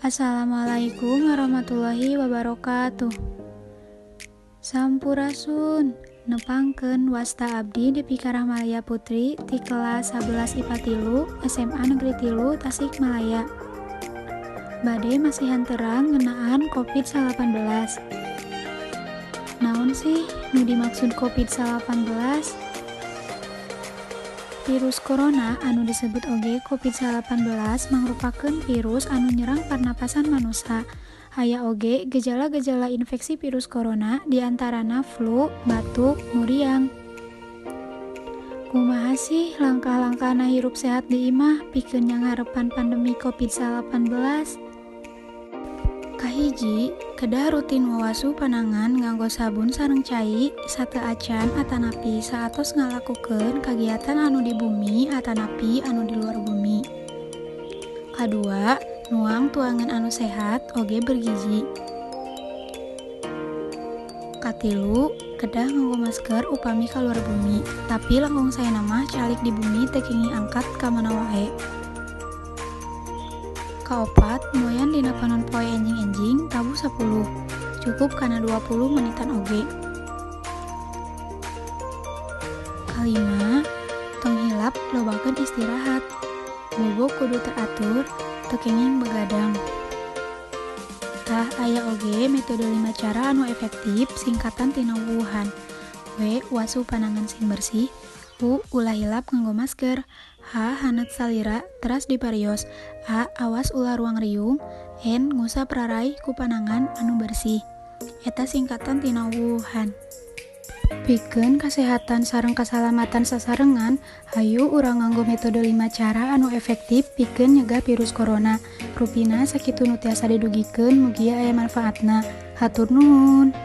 Assalamualaikum warahmatullahi wabarakatuh. Sampurasun, nepangkeun wasta abdi Depi Karahmaya Putri ti kelas 11 IPA 3 SMA Negeri 3 Tasikmalaya. Bade masihan terang ngenaan COVID-19. Naon sih nu dimaksud COVID-19? Virus corona anu disebut oge COVID-19 mangrupakeun virus anu nyerang pernapasan manusia. Aya oge gejala-gejala infeksi virus corona diantarana flu, batuk, muriang. Kumaha sih langkah-langkahna hirup sehat di imah pikeun nyangarepan pandemi COVID-19? Kahiji, kedah rutin wawasu panangan nganggo sabun sareng cai sateu acan atanapi saatos ngalakukeun kagiatan anu di bumi atanapi anu di luar bumi. Kadua, nuang tuangan anu sehat oge bergizi. Katilu, kedah nganggo masker upami ka luar bumi, tapi langkung saena mah calik di bumi teu kenging angkat ka mana wae. Kaopat, moyan dina panon poe enjing-enjing tabuh 10, cukup kana 20 menitan oge. Kalima, tong hilap lobakeun istirahat. Bobo kudu teratur, teu kenging begadang. Tah aya oge metode 5 cara anu efektif singkatan tina wuhan. W. Wasu panangan sing bersih. U. Ulah hilap nganggo masker. H. Hanet salira teras diparios. A. Awas ulah ruang riung. N. Ngusap rarai ku panangan anu bersih. Eta singkatan tina wuhan. Pikeun kasehatan sareng kasalamatan sasarengan, hayu urang nganggo metode 5 cara anu efektif pikeun nyegah virus corona. Rupina sakitu nu tiasa didugikeun mugia aya manfaatna. Hatur nuhun.